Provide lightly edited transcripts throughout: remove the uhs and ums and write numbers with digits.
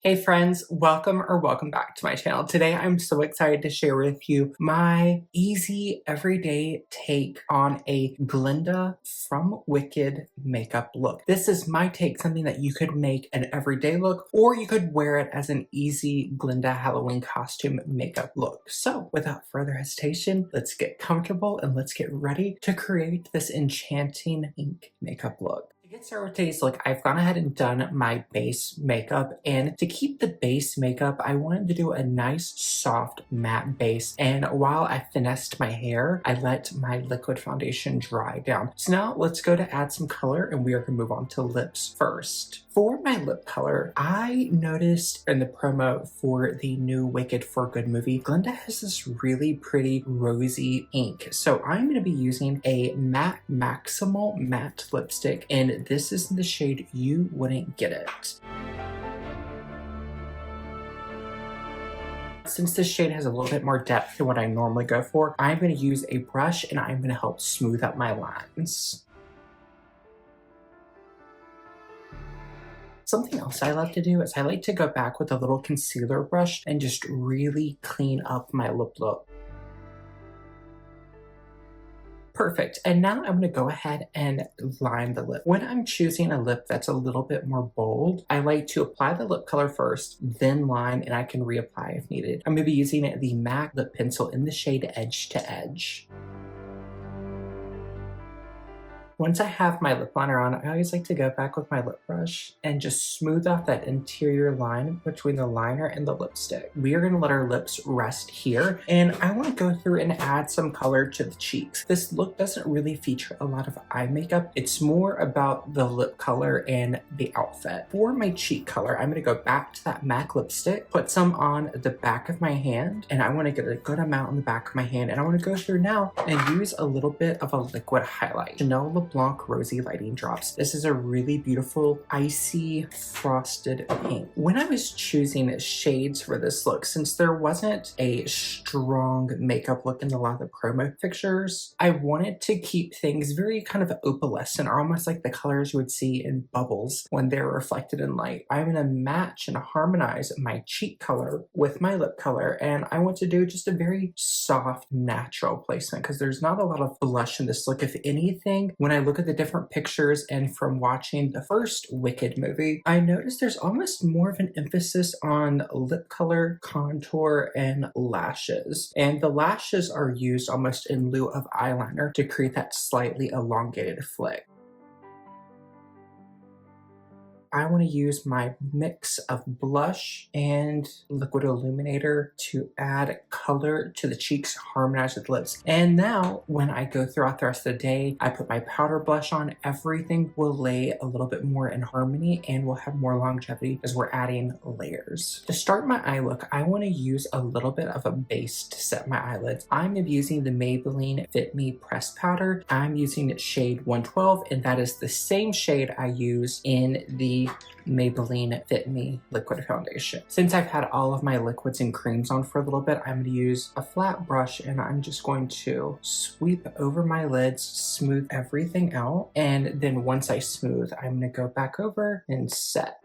Hey friends, welcome back to my channel. Today I'm so excited to share with you my easy everyday take on a Glinda from Wicked makeup look. This is my take, something that you could make an everyday look or you could wear it as an easy Glinda Halloween costume makeup look. So without further hesitation, let's get comfortable and let's get ready to create this enchanting ink makeup look. To get started with today's look, I've gone ahead and done my base makeup, and to keep the base makeup, I wanted to do a nice soft matte base, and while I finessed my hair, I let my liquid foundation dry down. So now let's go to add some color, and we are going to move on to lips first. For my lip color, I noticed in the promo for the new Wicked for Good movie, Glinda has this really pretty rosy ink. So I'm going to be using a matte Maximal matte lipstick, and this is in the shade You Wouldn't Get It. Since this shade has a little bit more depth than what I normally go for, I'm going to use a brush and I'm going to help smooth out my lines. Something else I love to do is I like to go back with a little concealer brush and just really clean up my lip look. Perfect. And now I'm going to go ahead and line the lip. When I'm choosing a lip that's a little bit more bold, I like to apply the lip color first, then line, and I can reapply if needed. I'm going to be using the MAC lip pencil in the shade Edge to Edge. Once I have my lip liner on, I always like to go back with my lip brush and just smooth out that interior line between the liner and the lipstick. We are going to let our lips rest here, and I want to go through and add some color to the cheeks. This look doesn't really feature a lot of eye makeup. It's more about the lip color and the outfit. For my cheek color, I'm going to go back to that MAC lipstick, put some on the back of my hand, and I want to get a good amount on the back of my hand, and I want to go through now and use a little bit of a liquid highlight. Chanel Lip Blanc Rosy Lighting Drops. This is a really beautiful icy frosted pink. When I was choosing shades for this look, since there wasn't a strong makeup look in a lot of the promo pictures, I wanted to keep things very kind of opalescent, or almost like the colors you would see in bubbles when they're reflected in light. I'm going to match and harmonize my cheek color with my lip color, and I want to do just a very soft, natural placement because there's not a lot of blush in this look. If anything, when I look at the different pictures and from watching the first Wicked movie, I noticed there's almost more of an emphasis on lip color, contour, and lashes. And the lashes are used almost in lieu of eyeliner to create that slightly elongated flick. I want to use my mix of blush and liquid illuminator to add color to the cheeks, harmonize with lips. And now when I go throughout the rest of the day, I put my powder blush on, everything will lay a little bit more in harmony and will have more longevity as we're adding layers. To start my eye look, I want to use a little bit of a base to set my eyelids. I'm going to be using the Maybelline Fit Me Press Powder. I'm using shade 112, and that is the same shade I use in the Maybelline Fit Me Liquid Foundation. Since I've had all of my liquids and creams on for a little bit, I'm going to use a flat brush and I'm just going to sweep over my lids, smooth everything out, and then once I smooth, I'm going to go back over and set.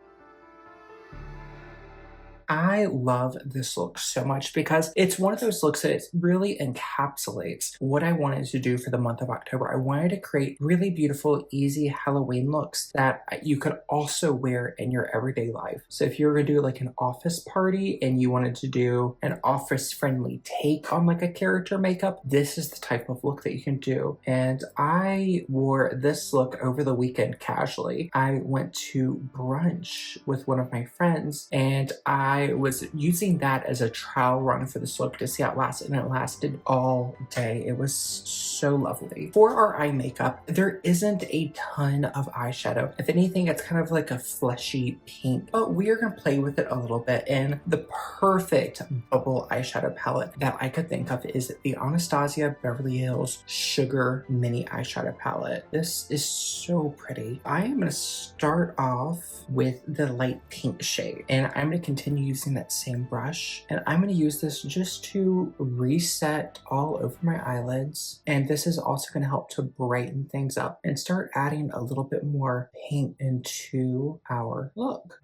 I love this look so much because it's one of those looks that it really encapsulates what I wanted to do for the month of October. I wanted to create really beautiful, easy Halloween looks that you could also wear in your everyday life. So if you were going to do like an office party and you wanted to do an office-friendly take on like a character makeup, this is the type of look that you can do. And I wore this look over the weekend casually. I went to brunch with one of my friends and I was using that as a trial run for this look to see how it lasted, and it lasted all day. It was so lovely. For our eye makeup, there isn't a ton of eyeshadow. If anything, it's kind of like a fleshy pink, but we are going to play with it a little bit, and the perfect bubble eyeshadow palette that I could think of is the Anastasia Beverly Hills Sugar Mini Eyeshadow Palette. This is so pretty. I am going to start off with the light pink shade, and I'm going to continue using that same brush, and I'm going to use this just to reset all over my eyelids, and this is also going to help to brighten things up and start adding a little bit more pink into our look.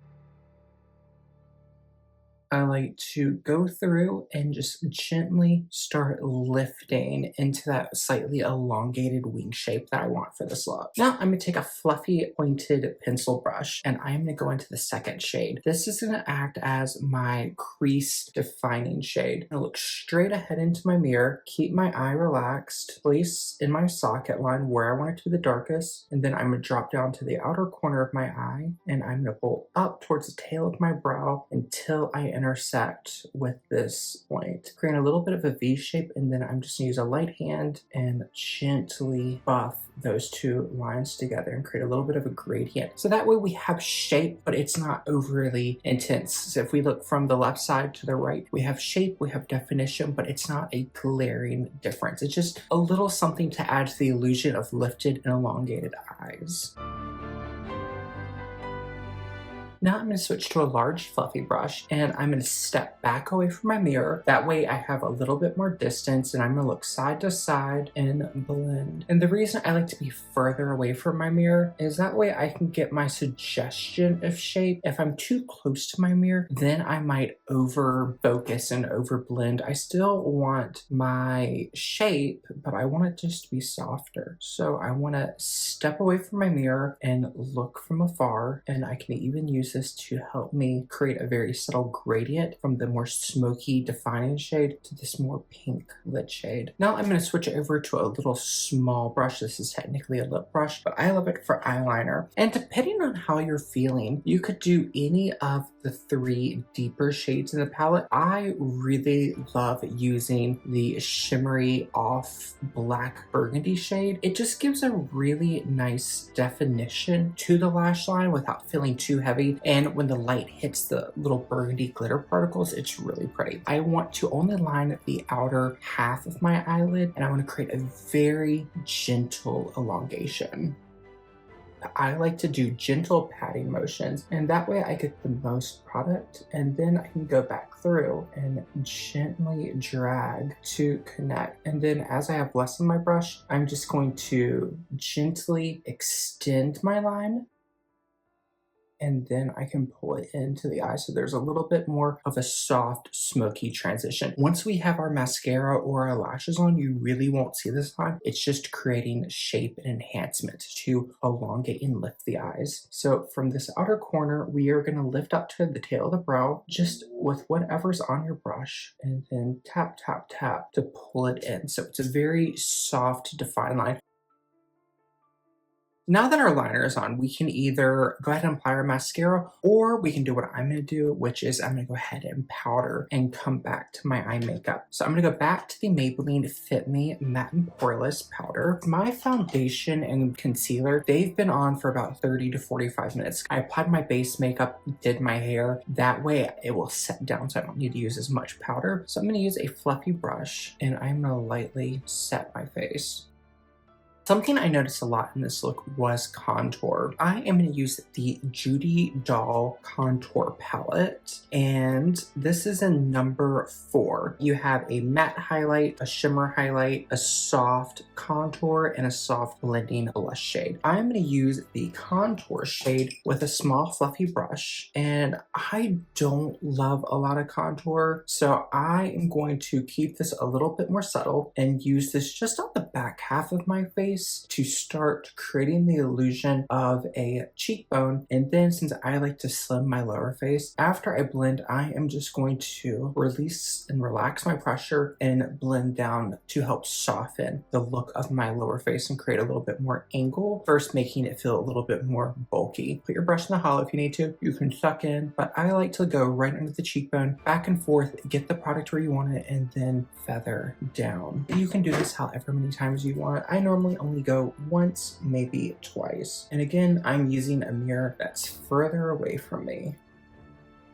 I like to go through and just gently start lifting into that slightly elongated wing shape that I want for this look. Now I'm going to take a fluffy pointed pencil brush and I'm going to go into the second shade. This is going to act as my crease defining shade. I'm going to look straight ahead into my mirror, keep my eye relaxed, place in my socket line where I want it to be the darkest, and then I'm going to drop down to the outer corner of my eye and I'm going to pull up towards the tail of my brow until I intersect with this point. Create a little bit of a V shape, and then I'm just going to use a light hand and gently buff those two lines together and create a little bit of a gradient. So that way we have shape, but it's not overly intense. So if we look from the left side to the right, we have shape, we have definition, but it's not a glaring difference. It's just a little something to add to the illusion of lifted and elongated eyes. Now I'm going to switch to a large fluffy brush and I'm going to step back away from my mirror. That way I have a little bit more distance and I'm going to look side to side and blend. And the reason I like to be further away from my mirror is that way I can get my suggestion of shape. If I'm too close to my mirror, then I might over focus and over blend. I still want my shape, but I want it just to be softer. So I want to step away from my mirror and look from afar, and I can even use this to help me create a very subtle gradient from the more smoky defining shade to this more pink lit shade. Now I'm going to switch over to a little small brush. This is technically a lip brush, but I love it for eyeliner. And depending on how you're feeling, you could do any of the three deeper shades in the palette. I really love using the shimmery off black burgundy shade. It just gives a really nice definition to the lash line without feeling too heavy. And when the light hits the little burgundy glitter particles, it's really pretty. I want to only line the outer half of my eyelid, and I want to create a very gentle elongation. I like to do gentle patting motions, and that way I get the most product, and then I can go back through and gently drag to connect. And then as I have less on my brush, I'm just going to gently extend my line, and then I can pull it into the eye. So there's a little bit more of a soft, smoky transition. Once we have our mascara or our lashes on, you really won't see this line. It's just creating shape and enhancement to elongate and lift the eyes. So from this outer corner, we are gonna lift up to the tail of the brow, just with whatever's on your brush, and then tap, tap, tap to pull it in. So it's a very soft, defined line. Now that our liner is on, we can either go ahead and apply our mascara, or we can do what I'm going to do, which is I'm going to go ahead and powder and come back to my eye makeup. So I'm going to go back to the Maybelline Fit Me Matte and Poreless powder. My foundation and concealer, they've been on for about 30 to 45 minutes. I applied my base makeup, did my hair. That way it will set down so I don't need to use as much powder. So I'm going to use a fluffy brush and I'm going to lightly set my face. Something I noticed a lot in this look was contour. I am going to use the Judy Doll Contour Palette, and this is in number 4. You have a matte highlight, a shimmer highlight, a soft contour, and a soft blending blush shade. I'm going to use the contour shade with a small fluffy brush, and I don't love a lot of contour, so I am going to keep this a little bit more subtle and use this just on the back half of my face to start creating the illusion of a cheekbone. And then, since I like to slim my lower face, after I blend, I am just going to release and relax my pressure and blend down to help soften the look of my lower face and create a little bit more angle, first making it feel a little bit more bulky. Put your brush in the hollow if you need to. You can suck in, but I like to go right under the cheekbone, back and forth, get the product where you want it, and then feather down. You can do this however many times you want. I normally only go once, maybe twice. And again, I'm using a mirror that's further away from me.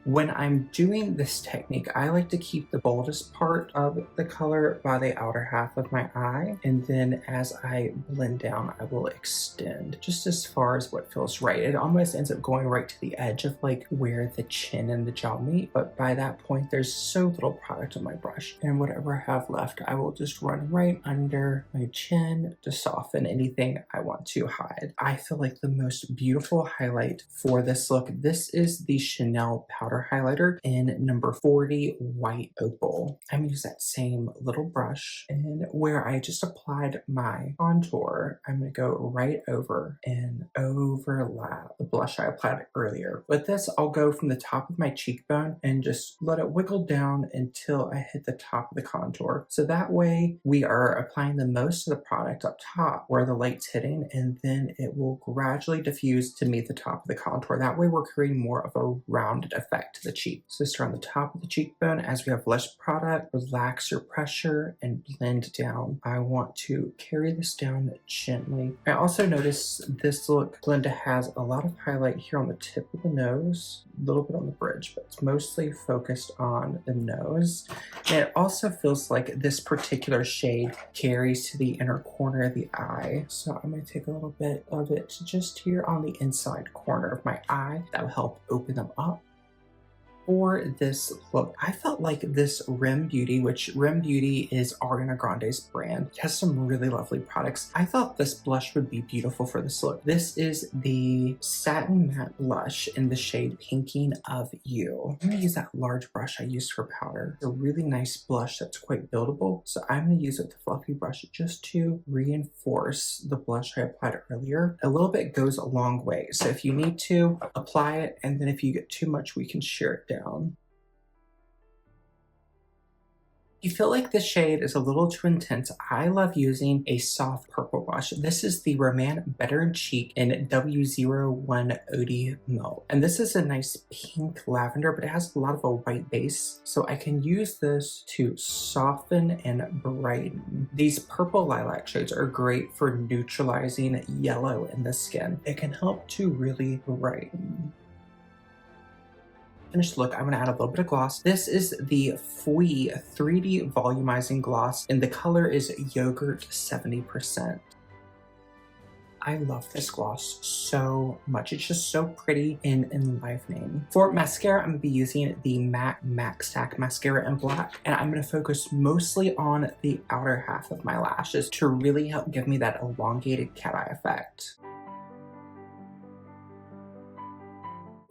When I'm doing this technique, I like to keep the boldest part of the color by the outer half of my eye, and then as I blend down, I will extend just as far as what feels right. It almost ends up going right to the edge of like where the chin and the jaw meet, but by that point, there's so little product on my brush, and whatever I have left, I will just run right under my chin to soften anything I want to hide. I feel like the most beautiful highlight for this look, this is the Chanel powder Cover Highlighter in number 40 White Opal. I'm going to use that same little brush, and where I just applied my contour, I'm going to go right over and overlap the blush I applied earlier. With this, I'll go from the top of my cheekbone and just let it wiggle down until I hit the top of the contour. So that way we are applying the most of the product up top where the light's hitting, and then it will gradually diffuse to meet the top of the contour. That way we're creating more of a rounded effect to the cheek. So start on the top of the cheekbone. As we have less product, relax your pressure and blend down. I want to carry this down gently. I also notice this look, Glinda has a lot of highlight here on the tip of the nose, a little bit on the bridge, but it's mostly focused on the nose. And it also feels like this particular shade carries to the inner corner of the eye. So I'm going to take a little bit of it just here on the inside corner of my eye. That will help open them up. For this look, I felt like this r.e.m Beauty, which r.e.m Beauty is Ariana Grande's brand, it has some really lovely products. I thought this blush would be beautiful for this look. This is the Satin Matte Blush in the shade Pinking of You. I'm going to use that large brush I used for powder. It's a really nice blush that's quite buildable, so I'm going to use it with the fluffy brush just to reinforce the blush I applied earlier. A little bit goes a long way, so if you need to, apply it, and then if you get too much, we can shear it down. If you feel like this shade is a little too intense, I love using a soft purple blush. This is the Roman Better Cheek in W01 Eau Milk. And this is a nice pink lavender, but it has a lot of a white base. So I can use this to soften and brighten. These purple lilac shades are great for neutralizing yellow in the skin. It can help to really brighten. Finished look, I'm going to add a little bit of gloss. This is the Fwee 3D Volumizing Gloss, and the color is Yogurt 70%. I love this gloss so much. It's just so pretty and enlivening. For mascara, I'm going to be using the MAC Max Stack Mascara in black, and I'm going to focus mostly on the outer half of my lashes to really help give me that elongated cat eye effect.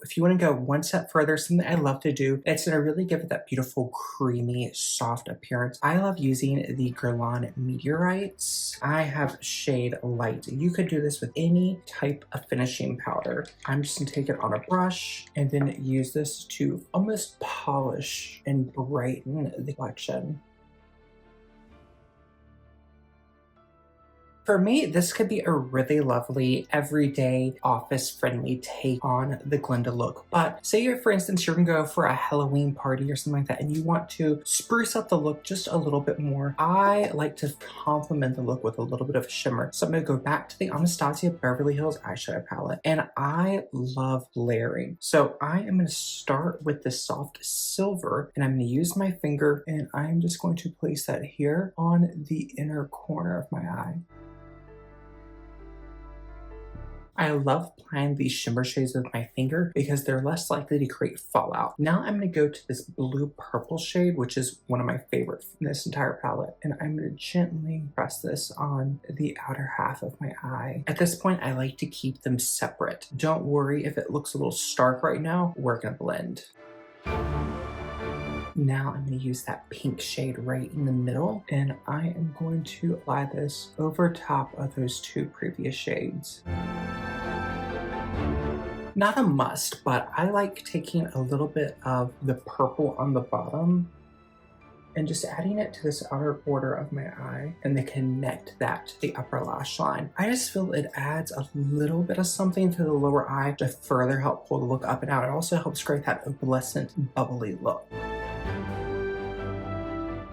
If you want to go one step further, something I love to do, it's going to really give it that beautiful, creamy, soft appearance. I love using the Guerlain Meteorites. I have shade Light. You could do this with any type of finishing powder. I'm just going to take it on a brush and then use this to almost polish and brighten the collection. For me, this could be a really lovely, everyday, office-friendly take on the Glinda look. But say, for instance, you're gonna go for a Halloween party or something like that, and you want to spruce up the look just a little bit more. I like to complement the look with a little bit of shimmer. So I'm gonna go back to the Anastasia Beverly Hills eyeshadow palette, and I love layering. So I am gonna start with the soft silver, and I'm gonna use my finger, and I'm just going to place that here on the inner corner of my eye. I love applying these shimmer shades with my finger because they're less likely to create fallout. Now I'm going to go to this blue purple shade, which is one of my favorites in this entire palette. And I'm going to gently press this on the outer half of my eye. At this point, I like to keep them separate. Don't worry if it looks a little stark right now, we're going to blend. Now I'm going to use that pink shade right in the middle, and I am going to apply this over top of those two previous shades. Not a must, but I like taking a little bit of the purple on the bottom and just adding it to this outer border of my eye and then connect that to the upper lash line. I just feel it adds a little bit of something to the lower eye to further help pull the look up and out. It also helps create that opalescent, bubbly look.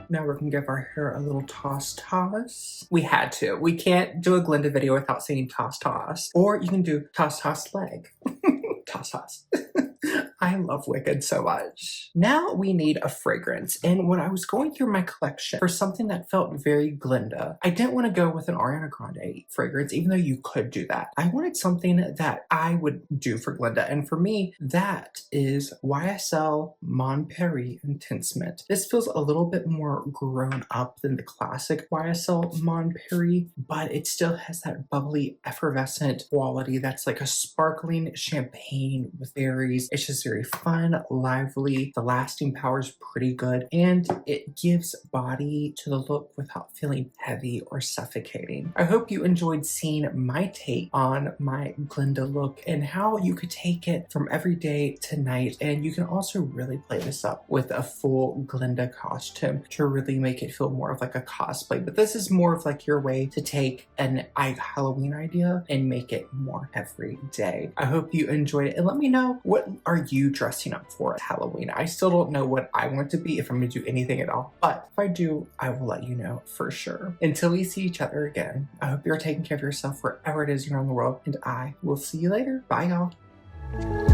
Now we're gonna give our hair a little toss. We had to. We can't do a Glinda video without saying toss. Or you can do toss leg. Toss. I love Wicked so much. Now we need a fragrance, and when I was going through my collection for something that felt very Glinda, I didn't want to go with an Ariana Grande fragrance, even though you could do that. I wanted something that I would do for Glinda, and for me, that is YSL Mon Paris Intensement. This feels a little bit more grown up than the classic YSL Mon Paris, but it still has that bubbly, effervescent quality that's like a sparkling champagne with berries. It's just very very fun, lively, the lasting power is pretty good, and it gives body to the look without feeling heavy or suffocating. I hope you enjoyed seeing my take on my Glinda look and how you could take it from everyday to night, and you can also really play this up with a full Glinda costume to really make it feel more of like a cosplay. But this is more of like your way to take an Halloween idea and make it more every day. I hope you enjoyed it, and let me know, what are you dressing up for Halloween? I still don't know what I want to be, if I'm gonna do anything at all, but if I do, I will let you know for sure. Until we see each other again, I hope you're taking care of yourself wherever it is you're in the world, and I will see you later. Bye, y'all.